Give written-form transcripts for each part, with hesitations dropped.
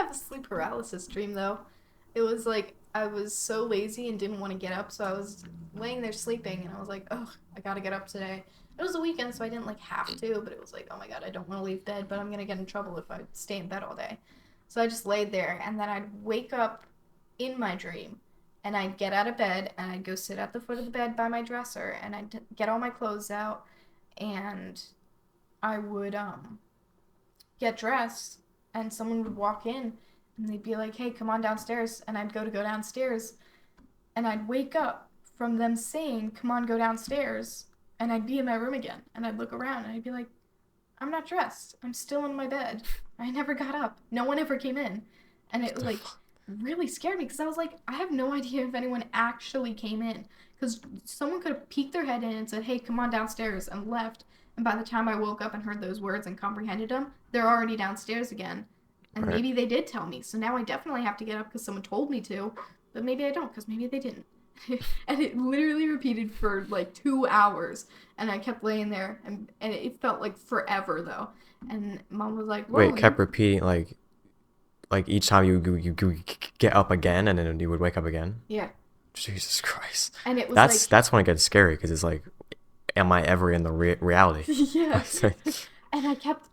have a sleep paralysis dream though. It was like I was so lazy and didn't want to get up, so I was laying there sleeping, and I was like, oh, I gotta get up today. It was a weekend, so I didn't like have to, but it was like, oh my god, I don't want to leave bed, but I'm gonna get in trouble if I stay in bed all day. So I just laid there, and then I'd wake up in my dream, and I'd get out of bed, and I'd go sit at the foot of the bed by my dresser, and I'd get all my clothes out, and I would get dressed, and someone would walk in, and they'd be like, hey, come on downstairs, and I'd go downstairs, and I'd wake up from them saying, come on, go downstairs, and I'd be in my room again, and I'd look around, and I'd be like, I'm not dressed. I'm still in my bed. I never got up. No one ever came in. And it, like, really scared me, because I was like, I have no idea if anyone actually came in, because someone could have peeked their head in and said, hey, come on downstairs, and left, and by the time I woke up and heard those words and comprehended them, they're already downstairs again. And Right. maybe they did tell me, so now I definitely have to get up because someone told me to, but maybe I don't because maybe they didn't. And it literally repeated for like 2 hours, and I kept laying there, and it felt like forever though. And mom was like, Wait, "Whoa, kept you." repeating like each time you get up again and then you would wake up again. Yeah, Jesus Christ. and it was That's like, that's when it gets scary because it's like, am I ever in the reality? yeah. And I kept.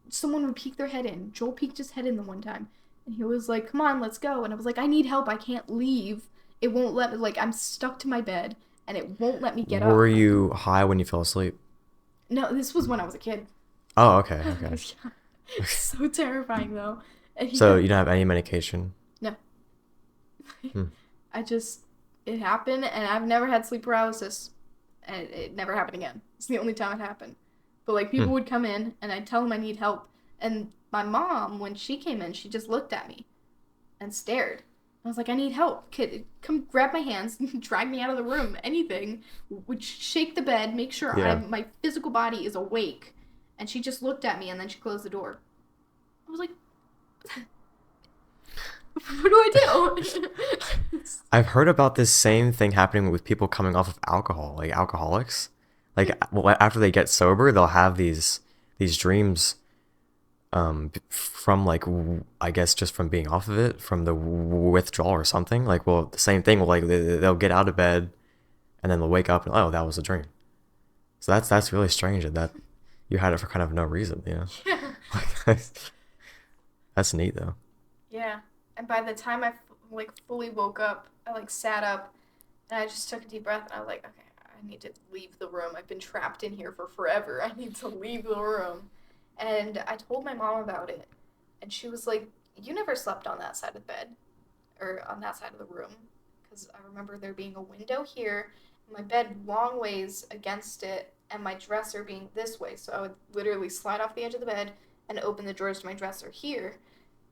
Someone would peek their head in. Joel peeked his head in the one time, and he was like, "Come on, let's go." And I was like, "I need help. I can't leave. It won't let me. Like, I'm stuck to my bed, and it won't let me get Were up." you high when you fell asleep? No, this was when I was a kid. Oh, okay, okay. Yeah. So terrifying though. And he So kept you don't have any medication? no. Hmm. I just it happened, and I've never had sleep paralysis, and it never happened again. It's the only time it happened. But like Hmm. people would come in, and I'd tell them I need help, and my mom, when she came in, she just looked at me and stared. I was like, I need help. Kid, come grab my hands, drag me out of the room, anything. Would shake the bed, make sure Yeah. my physical body is awake. And she just looked at me, and then she closed the door. I was like, what do I do? I've heard about this same thing happening with people coming off of alcohol, like alcoholics. Like, well, after they get sober, they'll have these dreams from like I guess just from being off of it, from the withdrawal or something. Like, well, the same thing. Like they'll get out of bed and then they'll wake up and, oh, that was a dream. So that's really strange that you had it for kind of no reason, you know. Yeah. Like, that's neat though. Yeah. And by the time I like fully woke up, I like sat up, and I just took a deep breath, and I was like, okay, I need to leave the room. I've been trapped in here for forever. I need to leave the room. And I told my mom about it, and she was like, you never slept on that side of the bed, or on that side of the room, because I remember there being a window here, and my bed long ways against it, and my dresser being this way. So I would literally slide off the edge of the bed and open the drawers to my dresser here.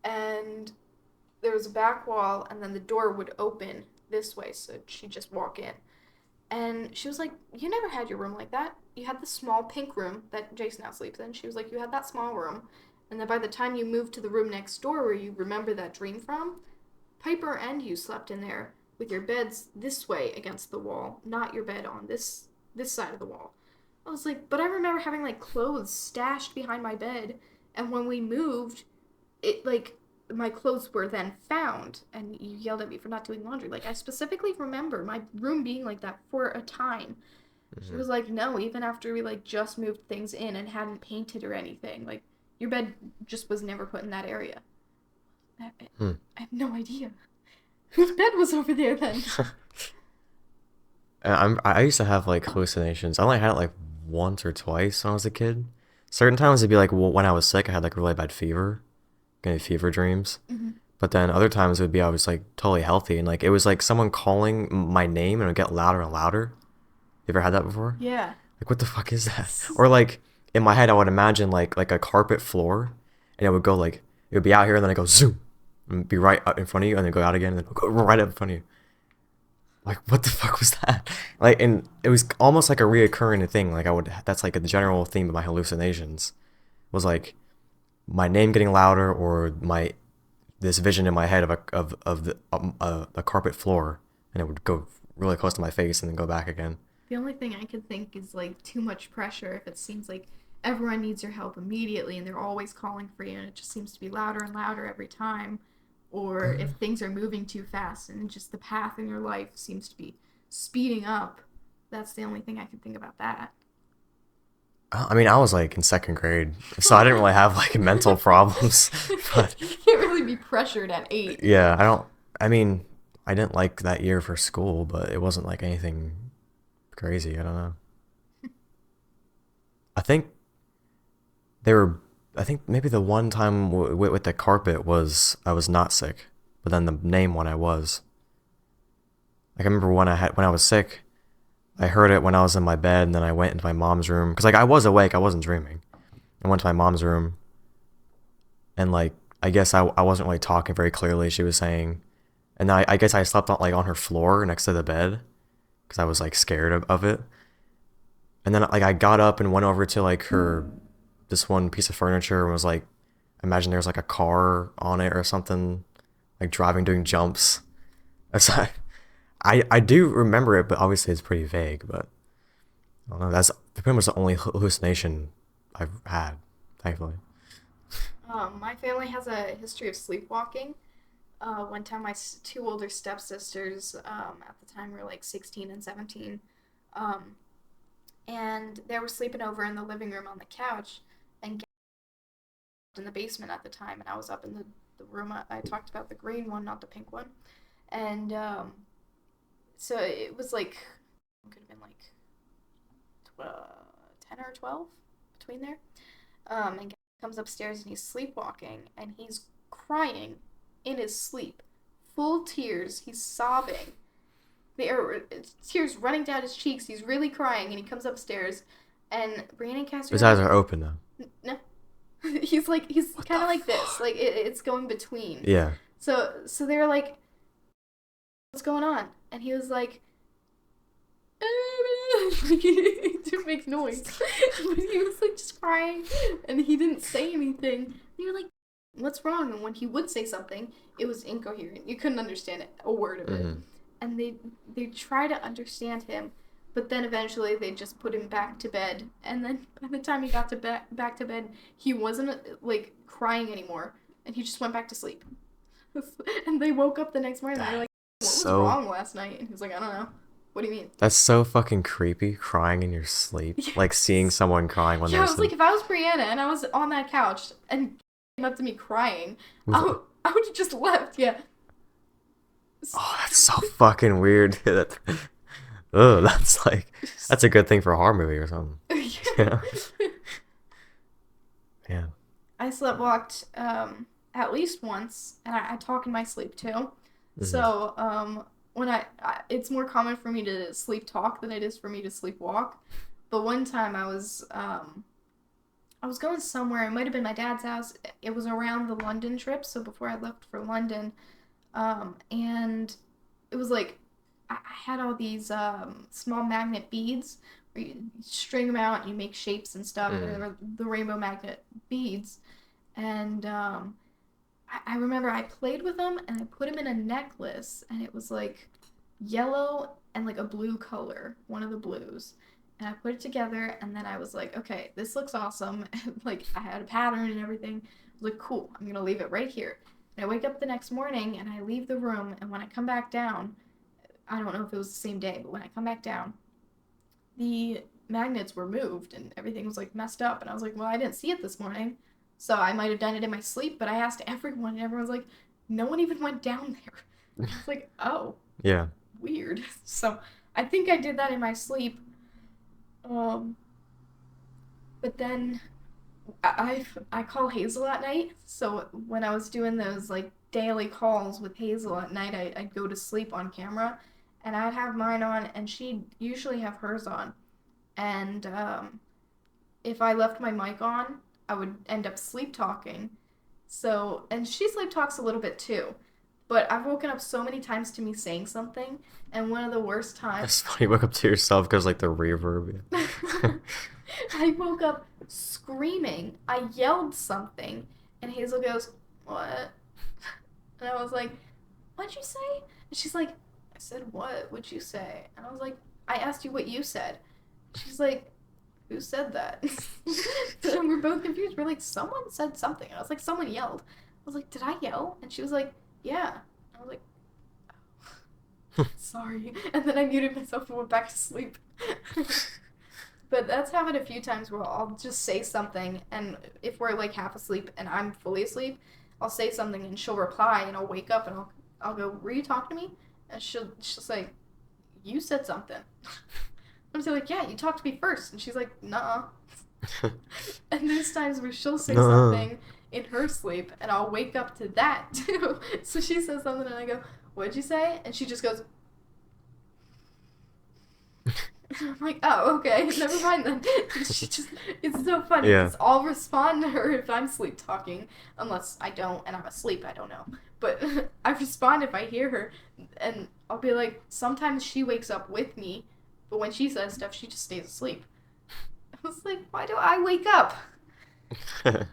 And there was a back wall, and then the door would open this way, so she'd just walk in. And she was like, you never had your room like that. You had the small pink room that Jason now sleeps in. She was like, you had that small room. And then by the time you moved to the room next door where you remember that dream from, Piper and you slept in there with your beds this way against the wall, not your bed on this side of the wall. I was like, but I remember having like clothes stashed behind my bed, and when we moved, it like my clothes were then found, and you yelled at me for not doing laundry. Like, I specifically remember my room being like that for a time. She Hmm. was like, no, even after we like just moved things in and hadn't painted or anything, like your bed just was never put in that area. Hmm. I have no idea whose bed was over there then. I used to have like hallucinations. I only had it like once or twice when I was a kid. Certain times it'd be like when I was sick, I had like really bad fever, getting fever dreams. Mm-hmm. But then other times it would be I was like totally healthy and like it was like someone calling my name and it would get louder and louder. You ever had that before? Yeah. Like what the fuck is that? Or like in my head I would imagine like a carpet floor, and it would go like it would be out here and then it go zoom and be right out in front of you and then go out again and then go right up in front of you. Like what the fuck was that? Like, and it was almost like a reoccurring thing. Like that's like a general theme of my hallucinations was like my name getting louder or my this vision in my head of the a carpet floor, and it would go really close to my face and then go back again. The only thing I could think is like too much pressure if it seems like everyone needs your help immediately and they're always calling for you and it just seems to be louder and louder every time, or if things are moving too fast and just the path in your life seems to be speeding up. That's the only thing I can think about that. I mean, I was like in second grade, so I didn't really have like mental problems. But You can't really be pressured at 8. yeah, I don't. I mean, I didn't like that year for school, but it wasn't like anything crazy. I don't know. I think they were. I think maybe the one time with the carpet was I was not sick, but then the name one I was. Like I remember when I was sick, I heard it when I was in my bed, and then I went into my mom's room because like I was awake, I wasn't dreaming. I went to my mom's room, and like I guess I wasn't really talking very clearly. She was saying, and I guess I slept on like on her floor next to the bed because I was like scared of it. And then like I got up and went over to like her this one piece of furniture and was like, imagine there's like a car on it or something, like driving, doing jumps. That's I do remember it, but obviously it's pretty vague. But I don't know. That's pretty much the only hallucination I've had, thankfully. My family has a history of sleepwalking. One time, my two older stepsisters, at the time, were like 16 and 17, um, and they were sleeping over in the living room on the couch, and in the basement at the time, and I was up in the room I talked about, the green one, not the pink one, and so it was like it could have been like 10 or 12 between there. And comes upstairs and he's sleepwalking and he's crying in his sleep, full tears. He's sobbing. There are tears running down his cheeks. He's really crying, and he comes upstairs, and Brianna and Cassidy His are eyes like, are open now. no, he's What kind the of like this, fuck? like it's going between. Yeah. So they were like, what's going on? And he was like, he didn't make noise, but he was like just crying, and he didn't say anything. And you were like, "What's wrong?" And when he would say something, it was incoherent. You couldn't understand a word of it. Mm-hmm. And they try to understand him, but then eventually they just put him back to bed. And then by the time he got to back to bed, he wasn't like crying anymore, and he just went back to sleep. And they woke up the next morning. And they were like, "What was So wrong last night?" And he was like, "I don't know. What do you mean?" that's so fucking creepy. Crying in your sleep, like seeing Yes. someone crying when Yeah, they're I was like, asleep. if I was Brianna and I was on that couch and came up to me crying, With I would have just left. Yeah. oh, that's so fucking weird. That, oh, that's like that's a good thing for a horror movie or something. Yeah. Yeah. I slept walked at least once, and I talk in my sleep too. Mm-hmm. So when it's more common for me to sleep talk than it is for me to sleep walk. But one time I was going somewhere. It might have been my dad's house. It was around the London trip, so before I left for London, and it was like I had all these small magnet beads where you string them out and you make shapes and stuff. Mm. They're the rainbow magnet beads, and I remember I played with them and I put them in a necklace, and it was like yellow and like a blue color, one of the blues. And I put it together, and then I was like, okay, this looks awesome. And, like, I had a pattern and everything. I was like, cool, I'm gonna leave it right here. And I wake up the next morning and I leave the room, and when I come back down, I don't know if it was the same day, but when I come back down, the magnets were moved and everything was like messed up. And I was like, well, I didn't see it this morning. So I might have done it in my sleep, but I asked everyone, and everyone's like, no one even went down there. I was like, oh, Yeah. weird. So I think I did that in my sleep. Um, but then I call Hazel at night. So when I was doing those like daily calls with Hazel at night, I'd go to sleep on camera, and I'd have mine on, and she'd usually have hers on. And if I left my mic on, I would end up sleep talking. So, and she sleep talks a little bit too. But I've woken up so many times to me saying something, and one of the worst That's times, funny. You wake up to yourself because like the reverb. Yeah. I woke up screaming. I yelled something, and Hazel goes, "What?" And I was like, "What'd you say?" And she's like, "I said what? What'd you say?" And I was like, "I asked you what you said." She's like, who said that? And we're both confused. We're like, someone said something. And I was like, someone yelled. I was like, did I yell? And she was like, yeah. I was like, sorry. And then I muted myself and went back to sleep. But that's happened a few times where I'll just say something, and if we're like half asleep and I'm fully asleep, I'll say something and she'll reply, and I'll wake up and I'll go, "Were you talking to me?" And she'll say, "You said something." I'm just like, "Yeah, you talked to me first," and she's like, "Nuh." And there's times where she'll say No. something in her sleep, and I'll wake up to that too. So she says something, and I go, "What'd you say?" And she just goes. I'm like, oh, okay, never mind then. It's so funny Yeah. because I'll respond to her if I'm sleep talking, unless I don't and I'm asleep, I don't know. But I respond if I hear her, and I'll be like, sometimes she wakes up with me, but when she says stuff, she just stays asleep. I was like, why do I wake up? Yeah,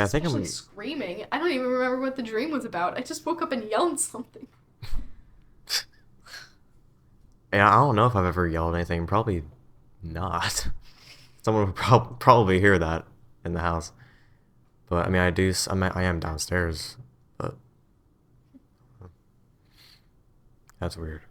I think Especially I'm. screaming. I don't even remember what the dream was about. I just woke up and yelled something. Yeah, I don't know if I've ever yelled anything. Probably not. Someone would probably hear that in the house. But I mean, I do. I am downstairs, but that's weird.